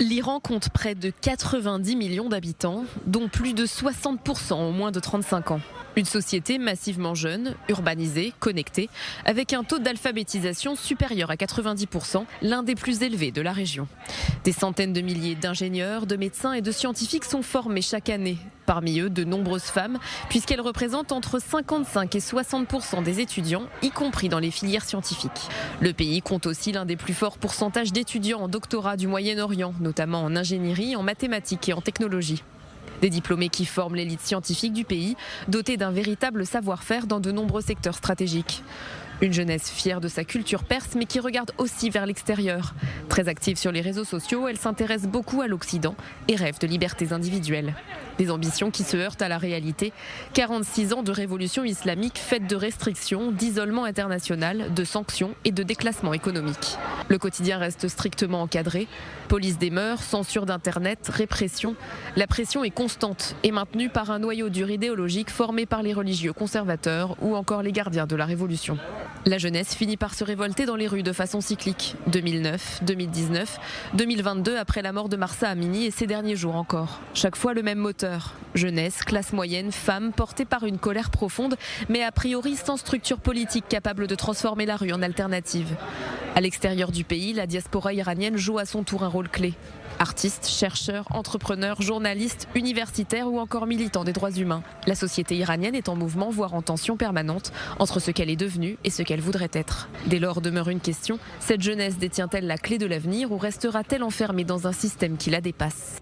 L'Iran compte près de 90 millions d'habitants, dont plus de 60% ont moins de 35 ans. Une société massivement jeune, urbanisée, connectée, avec un taux d'alphabétisation supérieur à 90%, l'un des plus élevés de la région. Des centaines de milliers d'ingénieurs, de médecins et de scientifiques sont formés chaque année. Parmi eux, de nombreuses femmes, puisqu'elles représentent entre 55 et 60% des étudiants, y compris dans les filières scientifiques. Le pays compte aussi l'un des plus forts pourcentages d'étudiants en doctorat du Moyen-Orient, notamment en ingénierie, en mathématiques et en technologie. Des diplômés qui forment l'élite scientifique du pays, dotés d'un véritable savoir-faire dans de nombreux secteurs stratégiques. Une jeunesse fière de sa culture perse, mais qui regarde aussi vers l'extérieur. Très active sur les réseaux sociaux, elle s'intéresse beaucoup à l'Occident et rêve de libertés individuelles. Des ambitions qui se heurtent à la réalité. 46 ans de révolution islamique faite de restrictions, d'isolement international, de sanctions et de déclassement économique. Le quotidien reste strictement encadré. Police des mœurs, censure d'Internet, répression. La pression est constante et maintenue par un noyau dur idéologique formé par les religieux conservateurs ou encore les gardiens de la Révolution. La jeunesse finit par se révolter dans les rues de façon cyclique. 2009, 2019, 2022 après la mort de Mahsa Amini et ces derniers jours encore. Chaque fois le même moteur. Jeunesse, classe moyenne, femmes portées par une colère profonde, mais a priori sans structure politique capable de transformer la rue en alternative. À l'extérieur du pays, la diaspora iranienne joue à son tour un rôle clé. Artistes, chercheurs, entrepreneurs, journalistes, universitaires ou encore militants des droits humains. La société iranienne est en mouvement, voire en tension permanente, entre ce qu'elle est devenue et ce qu'elle voudrait être. Dès lors demeure une question, cette jeunesse détient-elle la clé de l'avenir ou restera-t-elle enfermée dans un système qui la dépasse ?